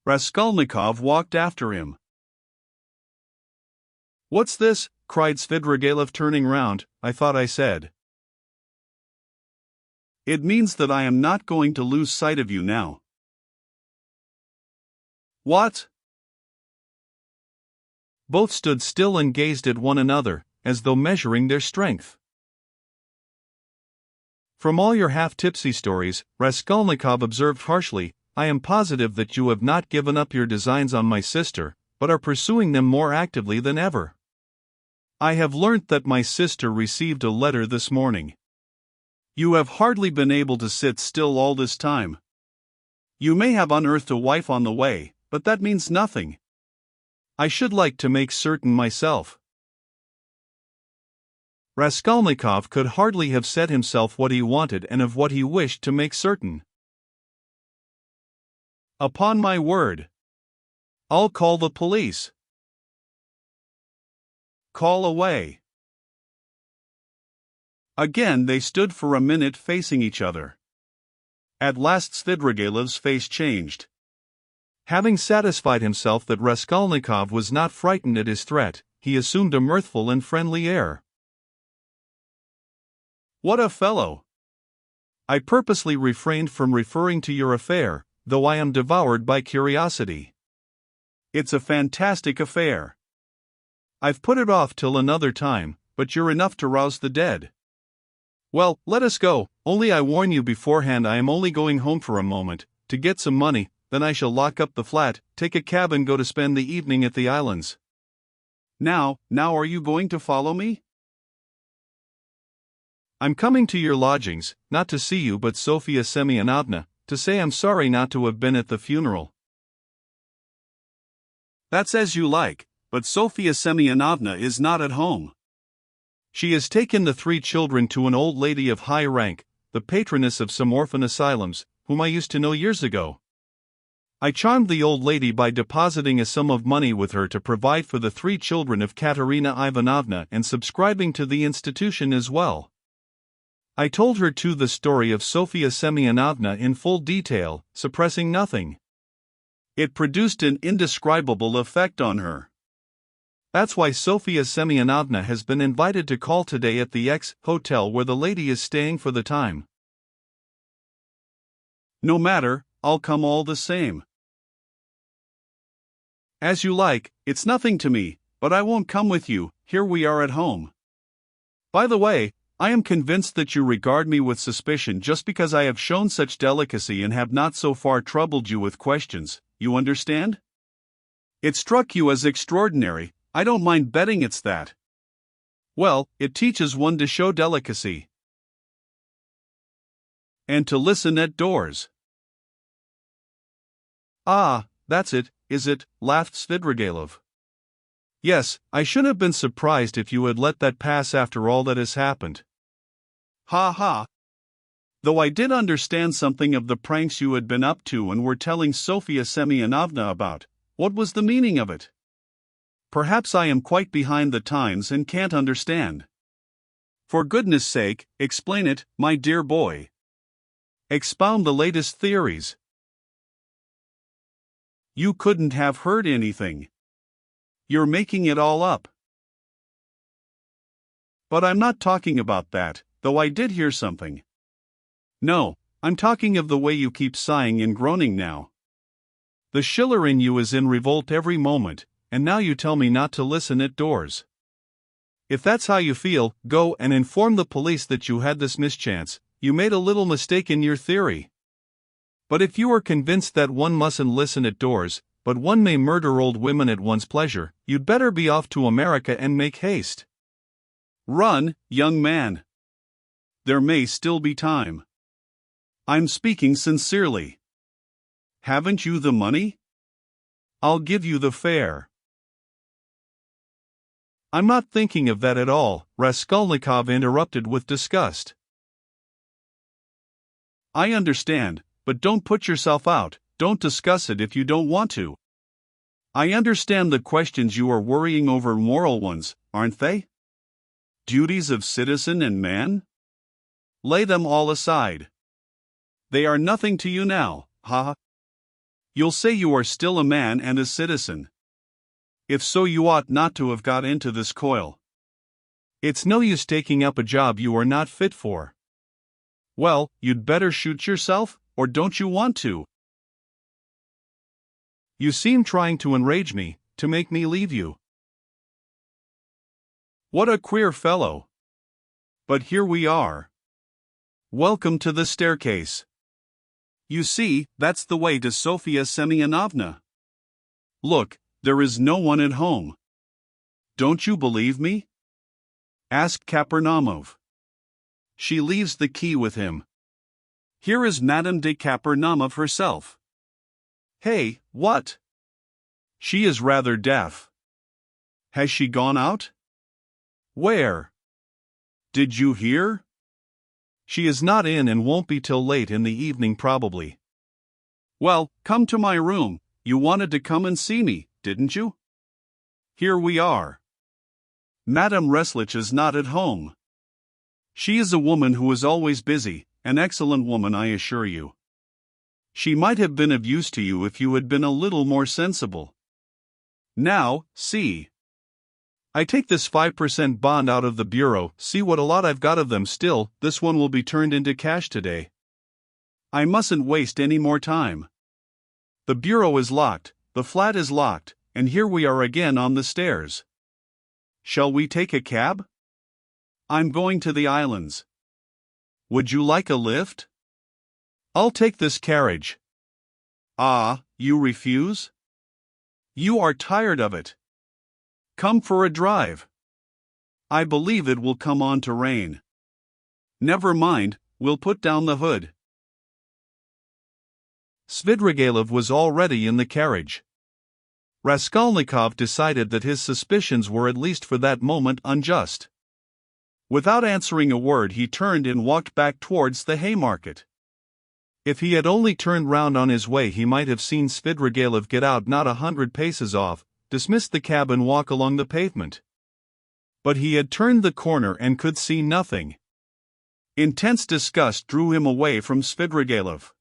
Raskolnikov walked after him. "What's this?" cried Svidrigailov, turning round. "I thought I said." "It means that I am not going to lose sight of you now." "What?" Both stood still and gazed at one another, as though measuring their strength. "From all your half-tipsy stories," Raskolnikov observed harshly, "I am positive that you have not given up your designs on my sister, but are pursuing them more actively than ever. I have learnt that my sister received a letter this morning. You have hardly been able to sit still all this time. You may have unearthed a wife on the way, but that means nothing. I should like to make certain myself." Raskolnikov could hardly have said himself what he wanted and of what he wished to make certain. "Upon my word. I'll call the police." "Call away." Again they stood for a minute facing each other. At last Svidrigailov's face changed. Having satisfied himself that Raskolnikov was not frightened at his threat, he assumed a mirthful and friendly air. "What a fellow! I purposely refrained from referring to your affair, though I am devoured by curiosity. It's a fantastic affair. I've put it off till another time, but you're enough to rouse the dead. Well, let us go, only I warn you beforehand I am only going home for a moment, to get some money, then I shall lock up the flat, take a cab and go to spend the evening at the islands. Now are you going to follow me?" "I'm coming to your lodgings, not to see you but Sofia Semyonovna, to say I'm sorry not to have been at the funeral." "That's as you like, but Sofia Semyonovna is not at home. She has taken the 3 children to an old lady of high rank, the patroness of some orphan asylums, whom I used to know years ago. I charmed the old lady by depositing a sum of money with her to provide for the 3 children of Katerina Ivanovna and subscribing to the institution as well. I told her too the story of Sofia Semyonovna in full detail, suppressing nothing. It produced an indescribable effect on her. That's why Sofia Semyonovna has been invited to call today at the X hotel where the lady is staying for the time." "No matter, I'll come all the same." "As you like, it's nothing to me, but I won't come with you, here we are at home. By the way, I am convinced that you regard me with suspicion just because I have shown such delicacy and have not so far troubled you with questions, you understand? It struck you as extraordinary. I don't mind betting it's that. Well, it teaches one to show delicacy. And to listen at doors." "Ah, that's it, is it?" laughed Svidrigailov. "Yes, I shouldn't have been surprised if you had let that pass after all that has happened. Ha ha! Though I did understand something of the pranks you had been up to and were telling Sofia Semyonovna about, what was the meaning of it? Perhaps I am quite behind the times and can't understand. For goodness sake, explain it, my dear boy. Expound the latest theories." "You couldn't have heard anything. You're making it all up." "But I'm not talking about that, though I did hear something. No, I'm talking of the way you keep sighing and groaning now. The Schiller in you is in revolt every moment, and now you tell me not to listen at doors. If that's how you feel, go and inform the police that you had this mischance. You made a little mistake in your theory. But if you are convinced that one mustn't listen at doors, but one may murder old women at one's pleasure, you'd better be off to America and make haste. Run, young man. There may still be time. I'm speaking sincerely. Haven't you the money? I'll give you the fare." "I'm not thinking of that at all," Raskolnikov interrupted with disgust. "I understand, but don't put yourself out, don't discuss it if you don't want to. I understand the questions you are worrying over moral ones, aren't they? Duties of citizen and man? Lay them all aside. They are nothing to you now, ha ha. You'll say you are still a man and a citizen. If so, you ought not to have got into this coil. It's no use taking up a job you are not fit for. Well, you'd better shoot yourself, or don't you want to? You seem trying to enrage me, to make me leave you. What a queer fellow. But here we are. Welcome to the staircase. You see, that's the way to Sofia Semyonovna. Look, there is no one at home. Don't you believe me? Ask Kapernaumov. She leaves the key with him. Here is Madame de Kapernaumov herself. Hey, what? She is rather deaf. Has she gone out? Where? Did you hear? She is not in and won't be till late in the evening probably. Well, come to my room. You wanted to come and see me, didn't you? Here we are. Madame Reslich is not at home. She is a woman who is always busy, an excellent woman, I assure you. She might have been of use to you if you had been a little more sensible. Now, see. I take this 5% bond out of the bureau, see what a lot I've got of them still, this one will be turned into cash today. I mustn't waste any more time. The bureau is locked, the flat is locked, and here we are again on the stairs. Shall we take a cab? I'm going to the islands. Would you like a lift? I'll take this carriage. Ah, you refuse? You are tired of it. Come for a drive. I believe it will come on to rain. Never mind, we'll put down the hood. Svidrigailov was already in the carriage. Raskolnikov decided that his suspicions were at least for that moment unjust. Without answering a word, he turned and walked back towards the Haymarket. If he had only turned round on his way, he might have seen Svidrigailov get out not 100 paces off, dismiss the cab and walk along the pavement. But he had turned the corner and could see nothing. Intense disgust drew him away from Svidrigailov.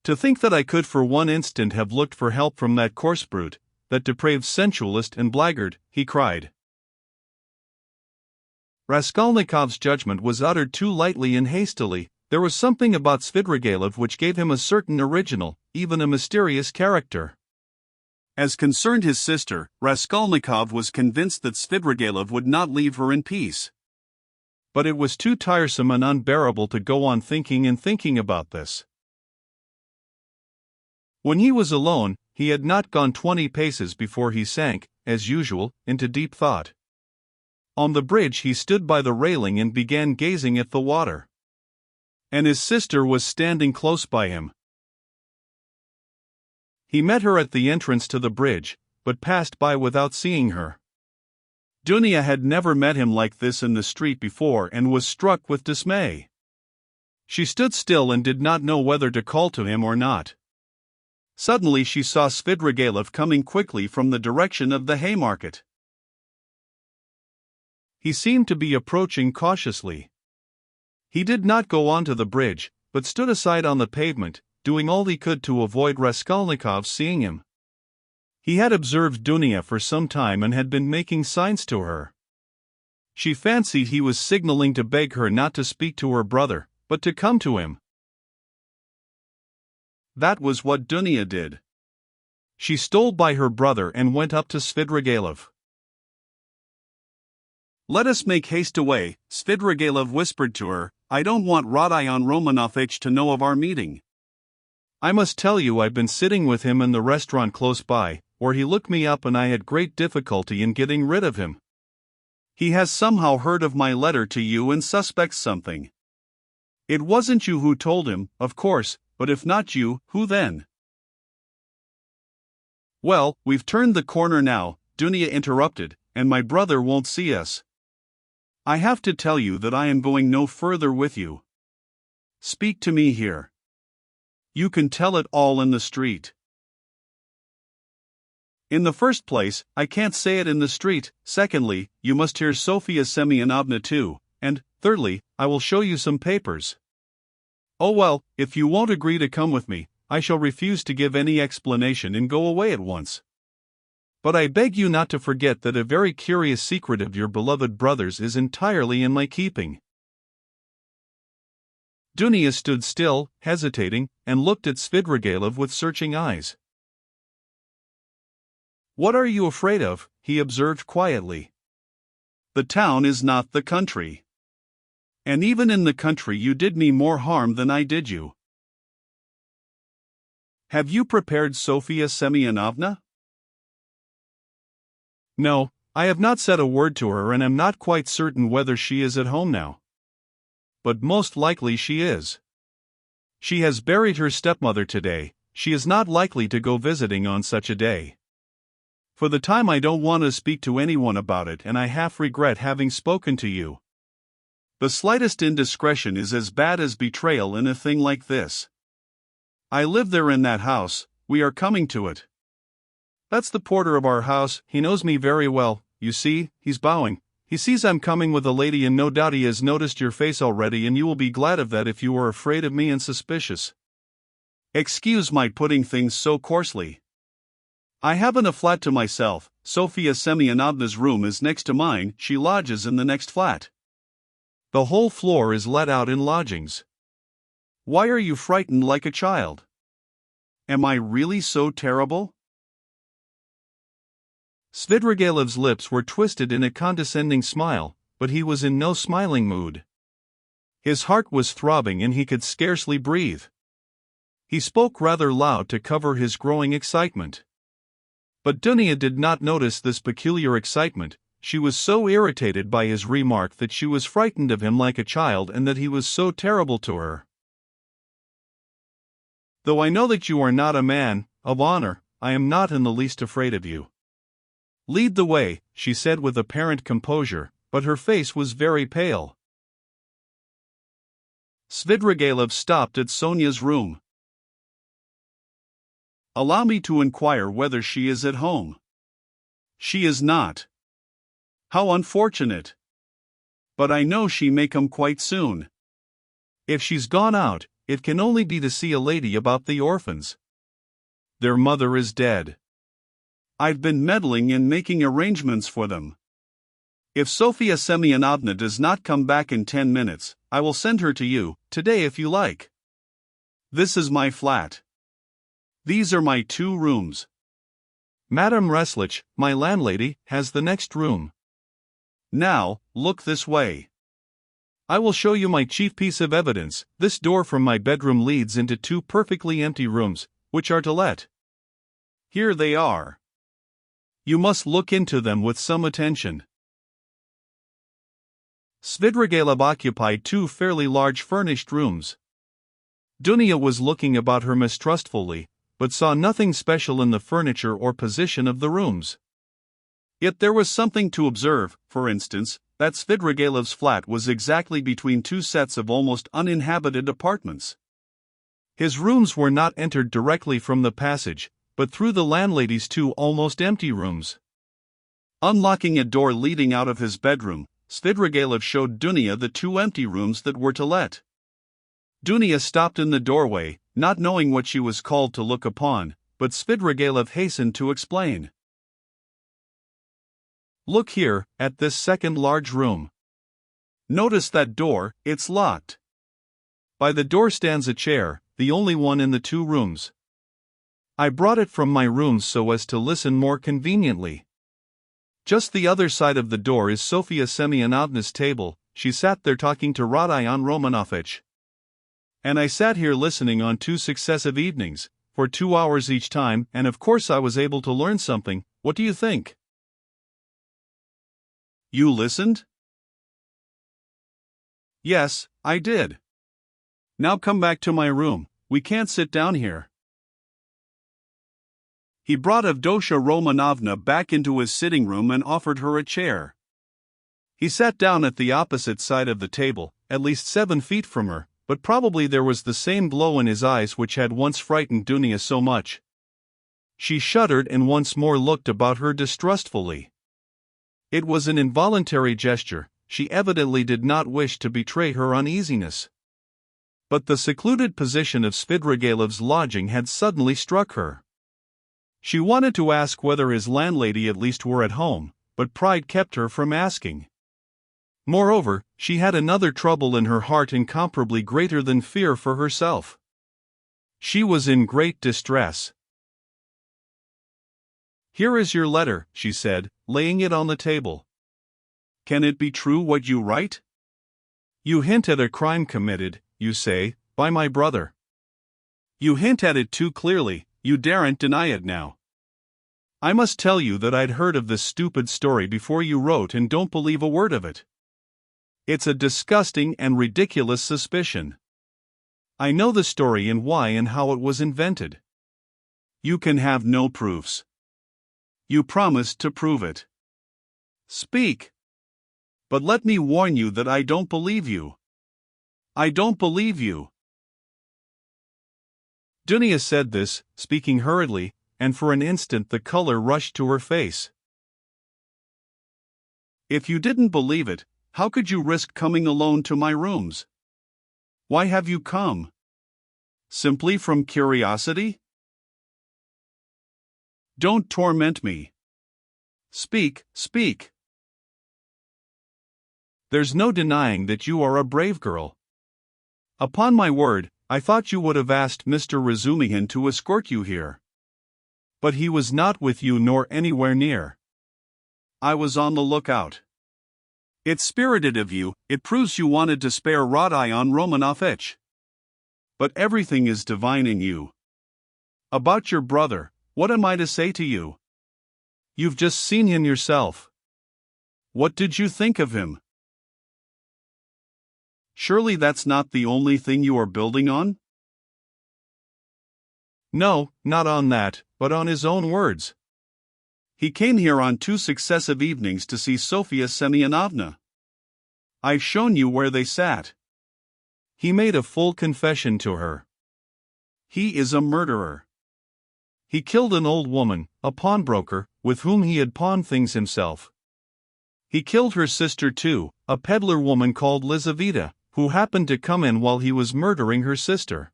To think that I could for one instant have looked for help from that coarse brute, that depraved sensualist and blackguard, he cried. Raskolnikov's judgment was uttered too lightly and hastily. There was something about Svidrigailov which gave him a certain original, even a mysterious character. As concerned his sister, Raskolnikov was convinced that Svidrigailov would not leave her in peace. But it was too tiresome and unbearable to go on thinking and thinking about this. When he was alone, he had not gone 20 paces before he sank, as usual, into deep thought. On the bridge he stood by the railing and began gazing at the water. And his sister was standing close by him. He met her at the entrance to the bridge, but passed by without seeing her. Dunya had never met him like this in the street before and was struck with dismay. She stood still and did not know whether to call to him or not. Suddenly she saw Svidrigailov coming quickly from the direction of the Haymarket. He seemed to be approaching cautiously. He did not go on to the bridge, but stood aside on the pavement, doing all he could to avoid Raskolnikov seeing him. He had observed Dunya for some time and had been making signs to her. She fancied he was signaling to beg her not to speak to her brother, but to come to him. That was what Dunya did. She stole by her brother and went up to Svidrigailov. "Let us make haste away," Svidrigailov whispered to her. "I don't want Rodion Romanovich to know of our meeting. I must tell you I've been sitting with him in the restaurant close by, where he looked me up and I had great difficulty in getting rid of him. He has somehow heard of my letter to you and suspects something. It wasn't you who told him, of course, but if not you, who then?" "Well, we've turned the corner now," Dunya interrupted, "and my brother won't see us. I have to tell you that I am going no further with you. Speak to me here. You can tell it all in the street. In the first place, I can't say it in the street. Secondly, you must hear Sofia Semyonovna too. And, thirdly, I will show you some papers. Oh well, if you won't agree to come with me, I shall refuse to give any explanation and go away at once. But I beg you not to forget that a very curious secret of your beloved brother's is entirely in my keeping." Dunia stood still, hesitating, and looked at Svidrigailov with searching eyes. "What are you afraid of?" he observed quietly. "The town is not the country. And even in the country you did me more harm than I did you. Have you prepared Sofia Semyonovna?" "No, I have not said a word to her and am not quite certain whether she is at home now. But most likely she is. She has buried her stepmother today. She is not likely to go visiting on such a day. For the time I don't want to speak to anyone about it, and I half regret having spoken to you. The slightest indiscretion is as bad as betrayal in a thing like this. I live there in that house, we are coming to it. That's the porter of our house, he knows me very well, you see, he's bowing. He sees I'm coming with a lady and no doubt he has noticed your face already, and you will be glad of that if you are afraid of me and suspicious. Excuse my putting things so coarsely. I haven't a flat to myself, Sofia Semyonovna's room is next to mine, she lodges in the next flat. The whole floor is let out in lodgings. Why are you frightened like a child? Am I really so terrible?" Svidrigailov's lips were twisted in a condescending smile, but he was in no smiling mood. His heart was throbbing and he could scarcely breathe. He spoke rather loud to cover his growing excitement. But Dunia did not notice this peculiar excitement. She was so irritated by his remark that she was frightened of him like a child and that he was so terrible to her. "Though I know that you are not a man of honor, I am not in the least afraid of you. Lead the way," she said with apparent composure, but her face was very pale. Svidrigailov stopped at Sonia's room. "Allow me to inquire whether she is at home." "She is not." "How unfortunate. But I know she may come quite soon." "If she's gone out, it can only be to see a lady about the orphans. Their mother is dead. I've been meddling in making arrangements for them. If Sofia Semyonovna does not come back in 10 minutes, I will send her to you, today if you like. This is my flat. These are my 2 rooms. Madame Reslich, my landlady, has the next room. Now, look this way. I will show you my chief piece of evidence. This door from my bedroom leads into 2 perfectly empty rooms, which are to let. Here they are. You must look into them with some attention." Svidrigailov occupied 2 fairly large furnished rooms. Dunia was looking about her mistrustfully, but saw nothing special in the furniture or position of the rooms. Yet there was something to observe, for instance, that Svidrigailov's flat was exactly between 2 sets of almost uninhabited apartments. His rooms were not entered directly from the passage, but through the landlady's 2 almost empty rooms. Unlocking a door leading out of his bedroom, Svidrigailov showed Dunia the 2 empty rooms that were to let. Dunia stopped in the doorway, not knowing what she was called to look upon, but Svidrigailov hastened to explain. "Look here, at this second large room. Notice that door, it's locked. By the door stands a chair, the only one in the 2 rooms. I brought it from my rooms so as to listen more conveniently. Just the other side of the door is Sofia Semyonovna's table, she sat there talking to Rodion Romanovich. And I sat here listening on 2 successive evenings, for 2 hours each time, and of course I was able to learn something. What do you think?" "You listened?" "Yes, I did. Now come back to my room, we can't sit down here." He brought Avdotya Romanovna back into his sitting room and offered her a chair. He sat down at the opposite side of the table, at least 7 feet from her, but probably there was the same glow in his eyes which had once frightened Dunia so much. She shuddered and once more looked about her distrustfully. It was an involuntary gesture, she evidently did not wish to betray her uneasiness. But the secluded position of Svidrigailov's lodging had suddenly struck her. She wanted to ask whether his landlady at least were at home, but pride kept her from asking. Moreover, she had another trouble in her heart incomparably greater than fear for herself. She was in great distress. "Here is your letter," she said, laying it on the table. "Can it be true what you write? You hint at a crime committed, you say, by my brother. You hint at it too clearly, you daren't deny it now. I must tell you that I'd heard of this stupid story before you wrote and don't believe a word of it. It's a disgusting and ridiculous suspicion. I know the story and why and how it was invented. You can have no proofs. You promised to prove it. Speak. But let me warn you that I don't believe you. I don't believe you." Dunia said this, speaking hurriedly, and for an instant the color rushed to her face. "If you didn't believe it, how could you risk coming alone to my rooms? Why have you come? Simply from curiosity? Don't torment me. Speak, speak. There's no denying that you are a brave girl. Upon my word, I thought you would have asked Mr. Razumihin to escort you here. But he was not with you nor anywhere near. I was on the lookout. It's spirited of you, it proves you wanted to spare Rodion Romanovich. But everything is divine in you. About your brother, what am I to say to you? You've just seen him yourself. What did you think of him? Surely that's not the only thing you are building on? No, not on that, but on his own words. He came here on 2 successive evenings to see Sofia Semyonovna. I've shown you where they sat. He made a full confession to her. He is a murderer. He killed an old woman, a pawnbroker, with whom he had pawned things himself. He killed her sister too, a peddler woman called Lizaveta, who happened to come in while he was murdering her sister.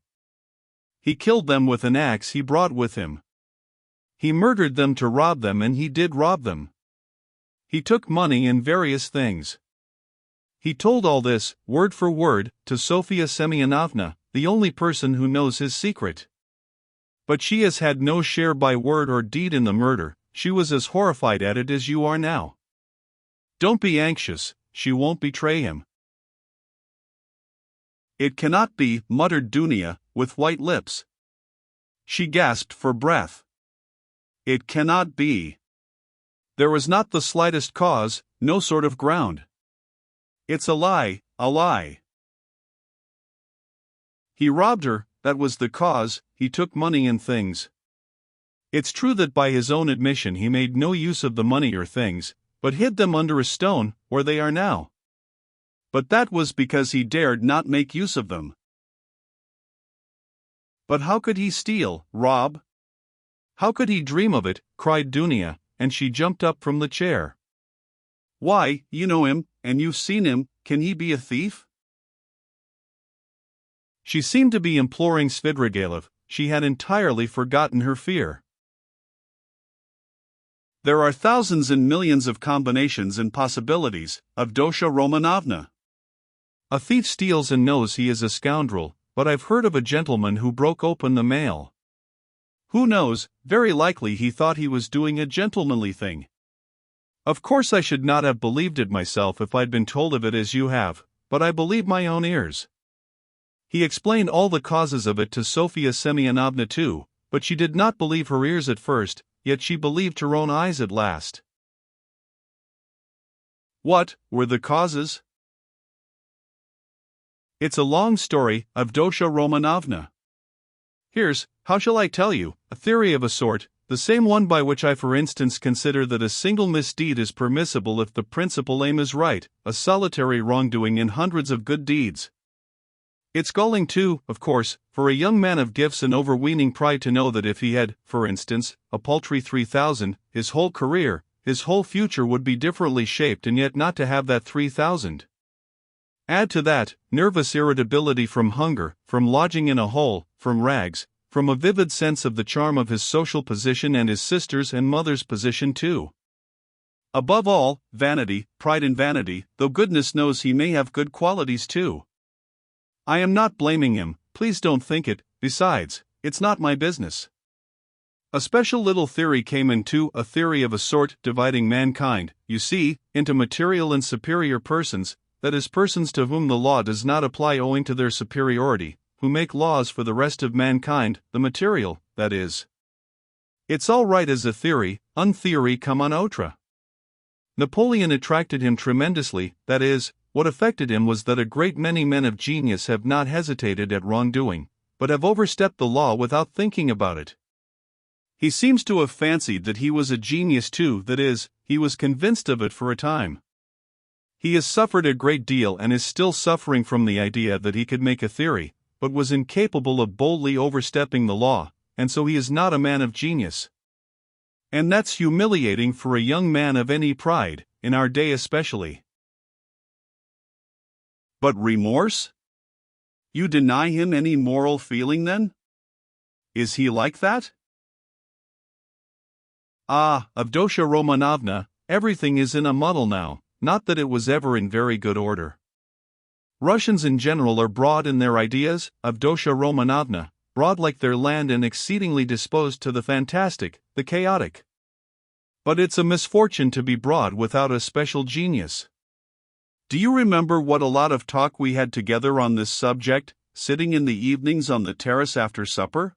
He killed them with an axe he brought with him. He murdered them to rob them, and he did rob them. He took money and various things. He told all this, word for word, to Sofia Semyonovna, the only person who knows his secret. But she has had no share by word or deed in the murder. She was as horrified at it as you are now. Don't be anxious, she won't betray him. It cannot be, muttered Dunia, with white lips. She gasped for breath. It cannot be. There is not the slightest cause, no sort of ground. It's a lie, a lie. He robbed her, that was the cause, he took money and things. It's true that by his own admission he made no use of the money or things, but hid them under a stone, where they are now. But that was because he dared not make use of them. But how could he steal, rob? How could he dream of it? Cried Dunia, and she jumped up from the chair. Why, you know him, and you've seen him, can he be a thief? She seemed to be imploring Svidrigailov, she had entirely forgotten her fear. There are thousands and millions of combinations and possibilities, Avdotya Romanovna. A thief steals and knows he is a scoundrel, but I've heard of a gentleman who broke open the mail. Who knows, very likely he thought he was doing a gentlemanly thing. Of course I should not have believed it myself if I'd been told of it as you have, but I believe my own ears. He explained all the causes of it to Sofia Semyonovna too, but she did not believe her ears at first, yet she believed her own eyes at last. What were the causes? It's a long story, Avdotya Romanovna. Here's, how shall I tell you, a theory of a sort, the same one by which I for instance consider that a single misdeed is permissible if the principal aim is right, a solitary wrongdoing in hundreds of good deeds. It's galling too, of course, for a young man of gifts and overweening pride to know that if he had, for instance, a paltry 3,000, his whole career, his whole future would be differently shaped, and yet not to have that 3,000. Add to that, nervous irritability from hunger, from lodging in a hole, from rags, from a vivid sense of the charm of his social position and his sister's and mother's position too. Above all, vanity, pride in vanity, though goodness knows he may have good qualities too. I am not blaming him, please don't think it, besides, it's not my business. A special little theory came into a theory of a sort dividing mankind, you see, into material and superior persons, that is, persons to whom the law does not apply owing to their superiority, who make laws for the rest of mankind, the material, that is. It's all right as a theory, un theory comme un autre. Napoleon attracted him tremendously, that is, what affected him was that a great many men of genius have not hesitated at wrongdoing, but have overstepped the law without thinking about it. He seems to have fancied that he was a genius too, that is, he was convinced of it for a time. He has suffered a great deal and is still suffering from the idea that he could make a theory, but was incapable of boldly overstepping the law, and so he is not a man of genius. And that's humiliating for a young man of any pride, in our day especially. But remorse? You deny him any moral feeling then? Is he like that? Ah, Avdotya Romanovna, everything is in a muddle now, not that it was ever in very good order. Russians in general are broad in their ideas, Avdotya Romanovna, broad like their land and exceedingly disposed to the fantastic, the chaotic. But it's a misfortune to be broad without a special genius. Do you remember what a lot of talk we had together on this subject, sitting in the evenings on the terrace after supper?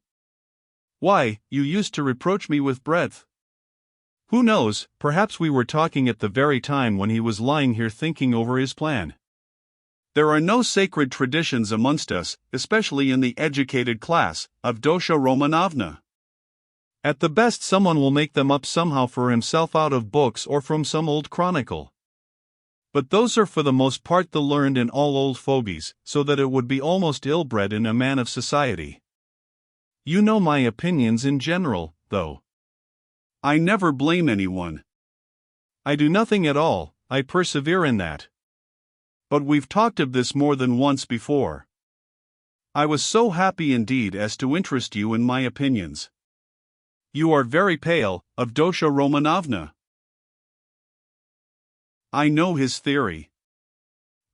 Why, you used to reproach me with breadth. Who knows, perhaps we were talking at the very time when he was lying here thinking over his plan. There are no sacred traditions amongst us, especially in the educated class, Avdotya Romanovna. At the best someone will make them up somehow for himself out of books or from some old chronicle. But those are for the most part the learned and all old fogies, so that it would be almost ill-bred in a man of society. You know my opinions in general, though. I never blame anyone. I do nothing at all, I persevere in that. But we've talked of this more than once before. I was so happy indeed as to interest you in my opinions. You are very pale, Avdotya Romanovna. I know his theory.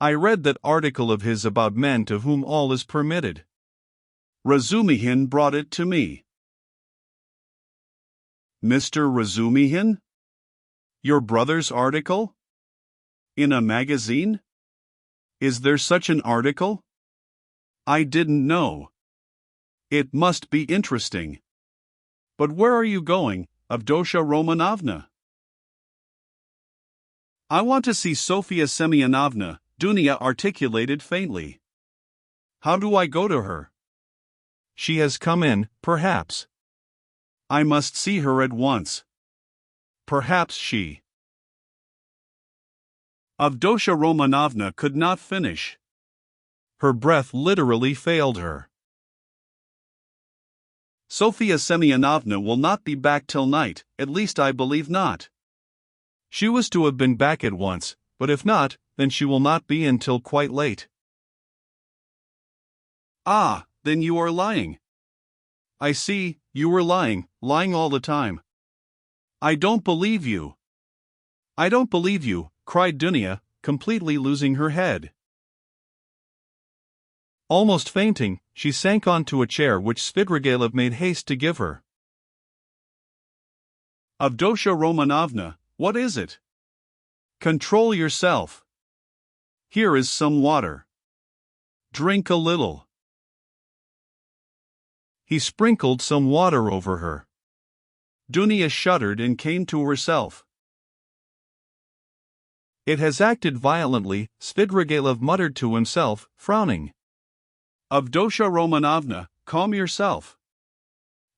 I read that article of his about men to whom all is permitted. Razumihin brought it to me. Mr. Razumihin? Your brother's article? In a magazine? Is there such an article? I didn't know. It must be interesting. But where are you going, Avdotya Romanovna? I want to see Sofia Semyonovna, Dunya articulated faintly. How do I go to her? She has come in, perhaps. I must see her at once. Perhaps she. Avdotya Romanovna could not finish. Her breath literally failed her. Sofia Semyonovna will not be back till night, at least I believe not. She was to have been back at once, but if not, then she will not be until quite late. Ah, then you are lying. I see, you were lying all the time. I don't believe you. I don't believe you, cried Dunya, completely losing her head. Almost fainting, she sank onto a chair which Svidrigailov made haste to give her. Avdotya Romanovna, what is it? Control yourself. Here is some water. Drink a little. He sprinkled some water over her. Dunya shuddered and came to herself. It has acted violently, Svidrigailov muttered to himself, frowning. Avdotya Romanovna, calm yourself.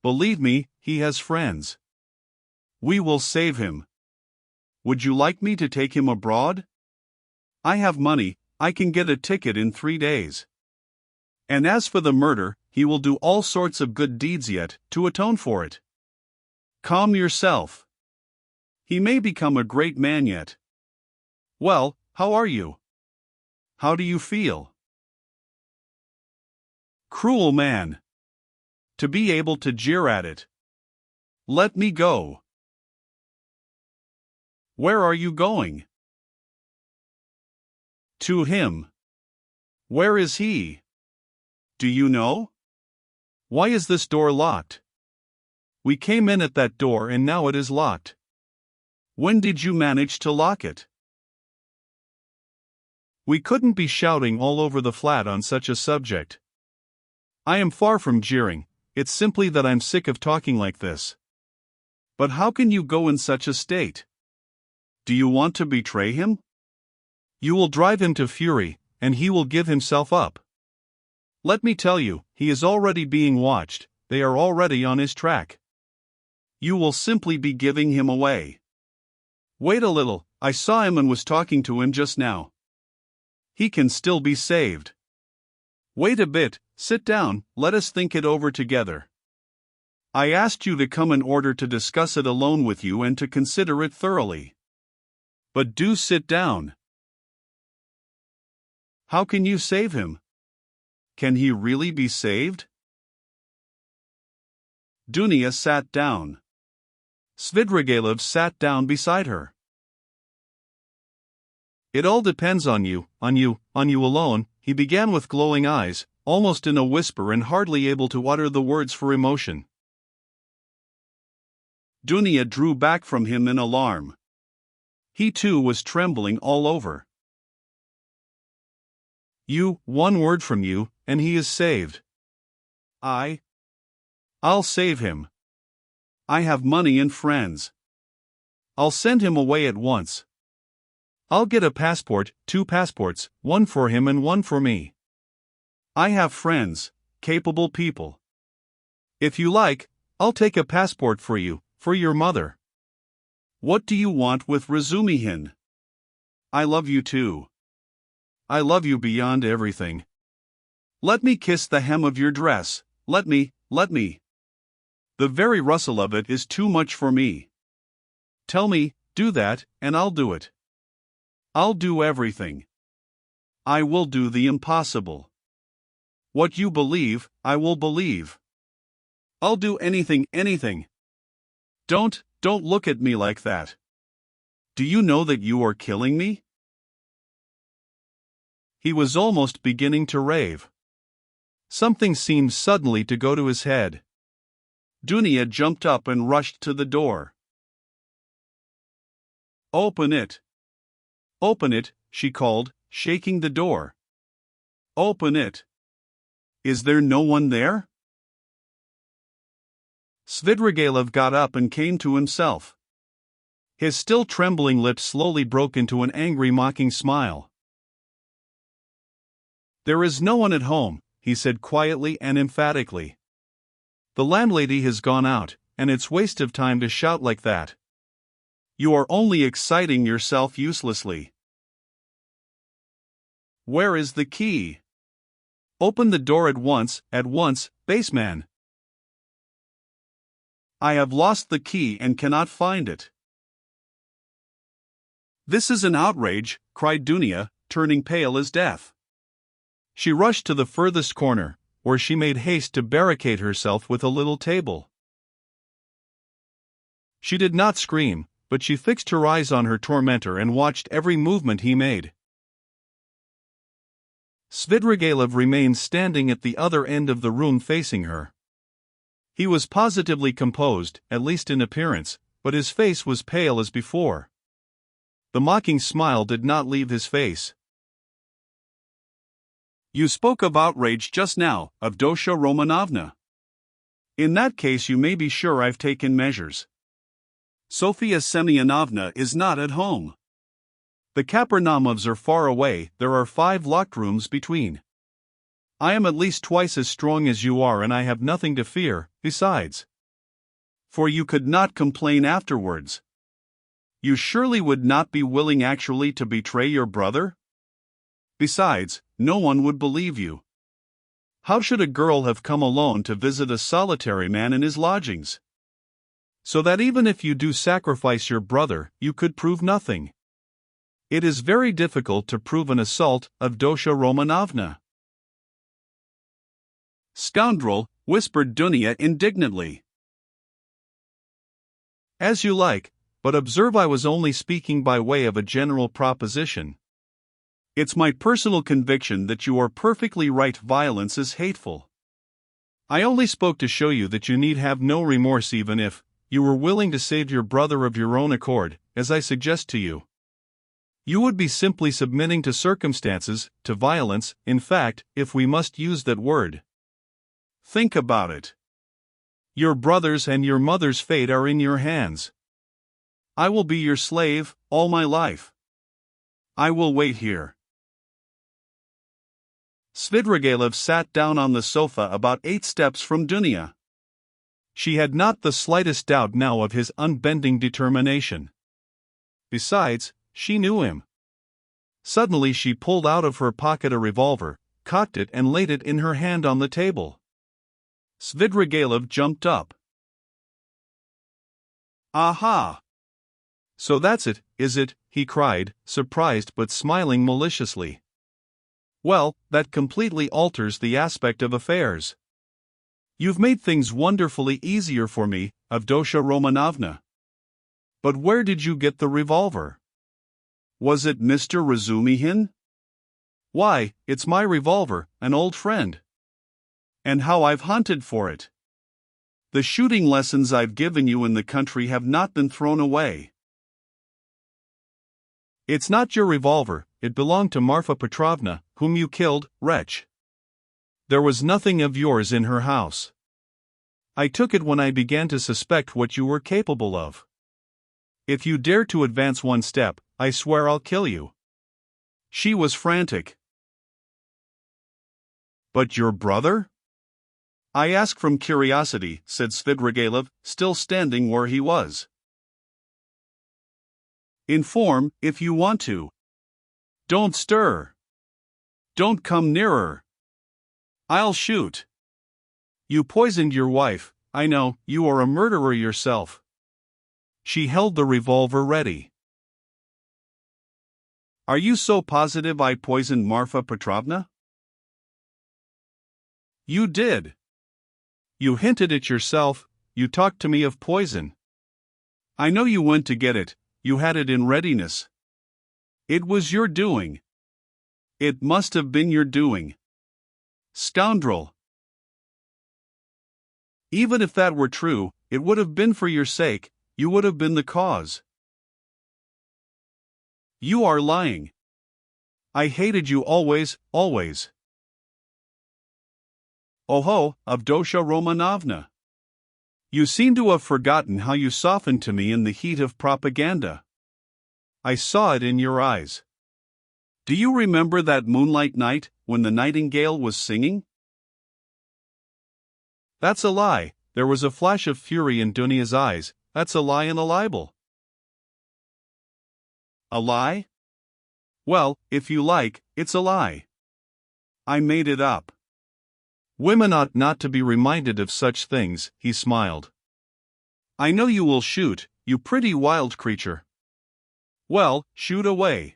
Believe me, he has friends. We will save him. Would you like me to take him abroad? I have money, I can get a ticket in 3 days. And as for the murder, he will do all sorts of good deeds yet, to atone for it. Calm yourself. He may become a great man yet. Well, how are you? How do you feel? Cruel man. To be able to jeer at it. Let me go. Where are you going? To him. Where is he? Do you know? Why is this door locked? We came in at that door and now it is locked. When did you manage to lock it? We couldn't be shouting all over the flat on such a subject. I am far from jeering, it's simply that I'm sick of talking like this. But how can you go in such a state? Do you want to betray him? You will drive him to fury, and he will give himself up. Let me tell you, he is already being watched, they are already on his track. You will simply be giving him away. Wait a little, I saw him and was talking to him just now. He can still be saved. Wait a bit, sit down, let us think it over together. I asked you to come in order to discuss it alone with you and to consider it thoroughly. But do sit down. How can you save him? Can he really be saved? Dunya sat down. Svidrigailov sat down beside her. It all depends on you alone, he began with glowing eyes, almost in a whisper and hardly able to utter the words for emotion. Dunya drew back from him in alarm. He too was trembling all over. One word from you, and he is saved. I'll save him. I have money and friends. I'll send him away at once. I'll get a passport, 2 passports, one for him and one for me. I have friends, capable people. If you like, I'll take a passport for you, for your mother. What do you want with Razumihin? I love you too. I love you beyond everything. Let me kiss the hem of your dress, let me. The very rustle of it is too much for me. Tell me, do that, and I'll do it. I'll do everything. I will do the impossible. What you believe, I will believe. I'll do anything. Don't look at me like that. Do you know that you are killing me? He was almost beginning to rave. Something seemed suddenly to go to his head. Dunya jumped up and rushed to the door. Open it. Open it, she called, shaking the door. Open it. Is there no one there? Svidrigailov got up and came to himself. His still trembling lips slowly broke into an angry mocking smile. There is no one at home, he said quietly and emphatically. The landlady has gone out, and it's waste of time to shout like that. You are only exciting yourself uselessly. Where is the key? Open the door at once, baseman. I have lost the key and cannot find it. This is an outrage, cried Dunya, turning pale as death. She rushed to the furthest corner, where she made haste to barricade herself with a little table. She did not scream, but she fixed her eyes on her tormentor and watched every movement he made. Svidrigailov remained standing at the other end of the room facing her. He was positively composed, at least in appearance, but his face was pale as before. The mocking smile did not leave his face. You spoke of outrage just now, Avdotya Romanovna. In that case you may be sure I've taken measures. Sofia Semyonovna is not at home. The Kapernamovs are far away, there are 5 locked rooms between. I am at least twice as strong as you are and I have nothing to fear, besides. For you could not complain afterwards. You surely would not be willing actually to betray your brother? Besides, no one would believe you. How should a girl have come alone to visit a solitary man in his lodgings? So that even if you do sacrifice your brother, you could prove nothing. It is very difficult to prove an assault, Avdotya Romanovna. Scoundrel, whispered Dunya indignantly. As you like, but observe I was only speaking by way of a general proposition. It's my personal conviction that you are perfectly right. Violence is hateful. I only spoke to show you that you need have no remorse even if you were willing to save your brother of your own accord, as I suggest to you. You would be simply submitting to circumstances, to violence, in fact, if we must use that word. Think about it. Your brother's and your mother's fate are in your hands. I will be your slave, all my life. I will wait here. Svidrigaïlov sat down on the sofa about 8 steps from Dunya. She had not the slightest doubt now of his unbending determination. Besides, she knew him. Suddenly she pulled out of her pocket a revolver, cocked it and laid it in her hand on the table. Svidrigaïlov jumped up. Aha! So that's it, is it? He cried, surprised but smiling maliciously. Well, that completely alters the aspect of affairs. You've made things wonderfully easier for me, Avdotya Romanovna. But where did you get the revolver? Was it Mr. Razumihin? Why, it's my revolver, an old friend. And how I've hunted for it. The shooting lessons I've given you in the country have not been thrown away. It's not your revolver, it belonged to Marfa Petrovna, whom you killed, wretch. There was nothing of yours in her house. I took it when I began to suspect what you were capable of. If you dare to advance one step, I swear I'll kill you. She was frantic. But your brother? I ask from curiosity, said Svidrigaïlov, still standing where he was. Inform, if you want to. Don't stir. Don't come nearer. I'll shoot. You poisoned your wife, I know, you are a murderer yourself. She held the revolver ready. Are you so positive I poisoned Marfa Petrovna? You did. You hinted it yourself, you talked to me of poison. I know you went to get it, you had it in readiness. It was your doing. It must have been your doing. Scoundrel! Even if that were true, it would have been for your sake, you would have been the cause. You are lying. I hated you always, always. Oho, Avdotya Romanovna. You seem to have forgotten how you softened to me in the heat of propaganda. I saw it in your eyes. Do you remember that moonlight night, when the nightingale was singing? That's a lie. There was a flash of fury in Dunya's eyes. That's a lie and a libel. A lie? Well, if you like, it's a lie. I made it up. Women ought not to be reminded of such things, he smiled. I know you will shoot, you pretty wild creature. Well, shoot away.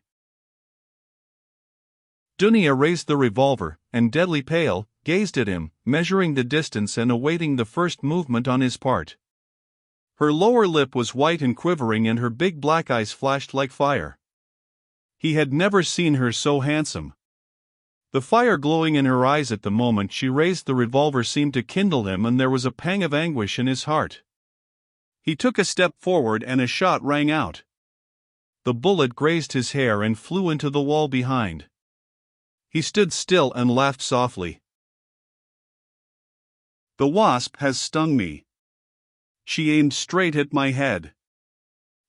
Dunya raised the revolver, and deadly pale, gazed at him, measuring the distance and awaiting the first movement on his part. Her lower lip was white and quivering and her big black eyes flashed like fire. He had never seen her so handsome. The fire glowing in her eyes at the moment she raised the revolver seemed to kindle him, and there was a pang of anguish in his heart. He took a step forward and a shot rang out. The bullet grazed his hair and flew into the wall behind. He stood still and laughed softly. The wasp has stung me. She aimed straight at my head.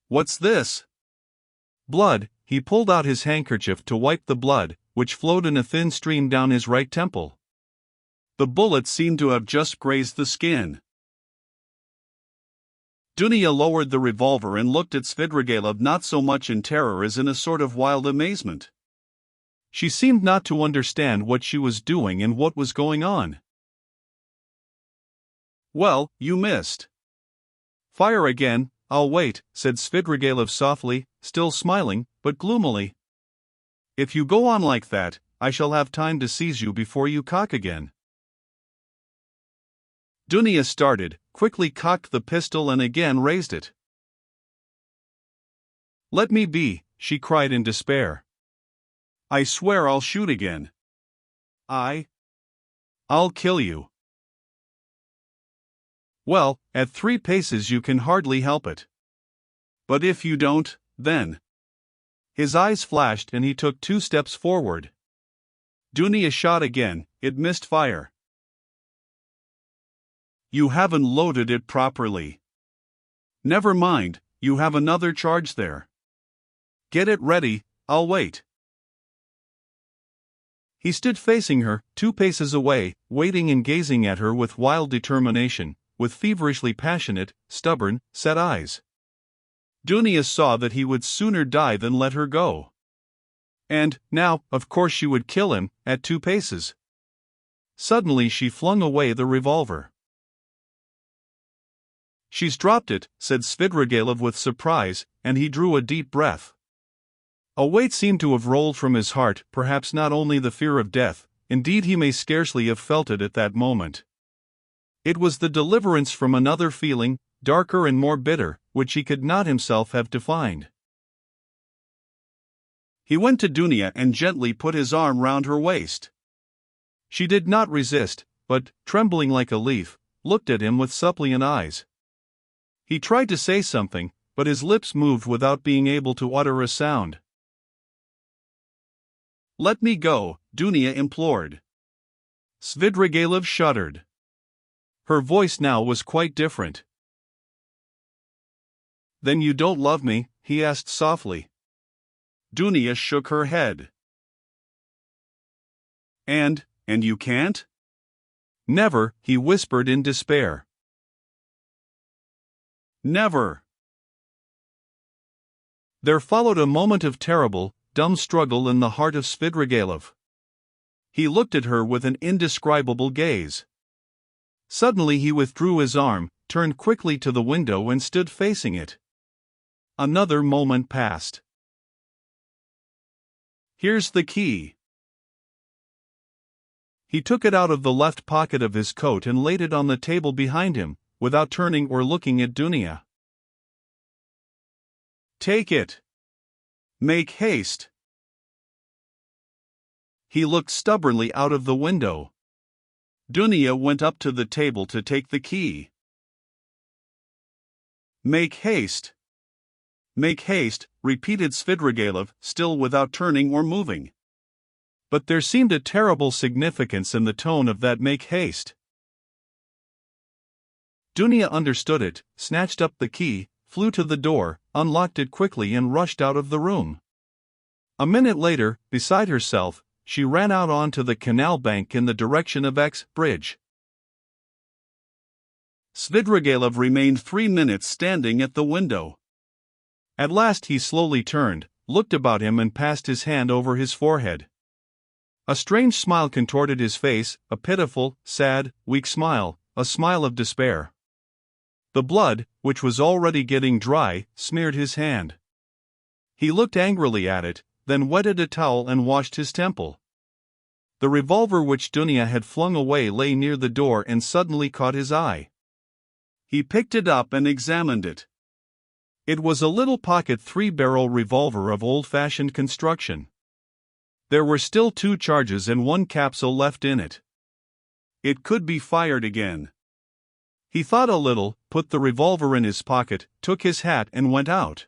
What's this? Blood. He pulled out his handkerchief to wipe the blood, which flowed in a thin stream down his right temple. The bullet seemed to have just grazed the skin. Dunya lowered the revolver and looked at Svidrigaïlov not so much in terror as in a sort of wild amazement. She seemed not to understand what she was doing and what was going on. Well, you missed. Fire again, I'll wait, said Svidrigaïlov softly, still smiling, but gloomily. If you go on like that, I shall have time to seize you before you cock again. Dunya started, quickly cocked the pistol and again raised it. Let me be, she cried in despair. I swear I'll shoot again. I'll kill you. Well, at 3 paces you can hardly help it. But if you don't, then. His eyes flashed and he took 2 steps forward. Dunya shot again, it missed fire. You haven't loaded it properly. Never mind, you have another charge there. Get it ready, I'll wait. He stood facing her, 2 paces away, waiting and gazing at her with wild determination, with feverishly passionate, stubborn, set eyes. Dunya saw that he would sooner die than let her go. And, now, of course she would kill him, at 2 paces. Suddenly she flung away the revolver. She's dropped it, said Svidrigailov with surprise, and he drew a deep breath. A weight seemed to have rolled from his heart, perhaps not only the fear of death, indeed he may scarcely have felt it at that moment. It was the deliverance from another feeling, darker and more bitter, which he could not himself have defined. He went to Dunya and gently put his arm round her waist. She did not resist, but, trembling like a leaf, looked at him with suppliant eyes. He tried to say something, but his lips moved without being able to utter a sound. Let me go, Dunya implored. Svidrigailov shuddered. Her voice now was quite different. Then you don't love me? He asked softly. Dunya shook her head. And you can't? Never, he whispered in despair. Never. There followed a moment of terrible, dumb struggle in the heart of Svidrigailov. He looked at her with an indescribable gaze. Suddenly he withdrew his arm, turned quickly to the window and stood facing it. Another moment passed. Here's the key. He took it out of the left pocket of his coat and laid it on the table behind him, without turning or looking at Dunya. Take it. Make haste. He looked stubbornly out of the window. Dunya went up to the table to take the key. Make haste. Make haste, repeated Svidrigailov, still without turning or moving. But there seemed a terrible significance in the tone of that make haste. Dunya understood it, snatched up the key, flew to the door, unlocked it quickly and rushed out of the room. A minute later, beside herself, she ran out onto the canal bank in the direction of X Bridge. Svidrigailov remained 3 minutes standing at the window. At last he slowly turned, looked about him and passed his hand over his forehead. A strange smile contorted his face, a pitiful, sad, weak smile, a smile of despair. The blood, which was already getting dry, smeared his hand. He looked angrily at it, then wetted a towel and washed his temple. The revolver which Dunya had flung away lay near the door and suddenly caught his eye. He picked it up and examined it. It was a little pocket 3-barrel revolver of old-fashioned construction. There were still 2 charges and 1 capsule left in it. It could be fired again. He thought a little, put the revolver in his pocket, took his hat and went out.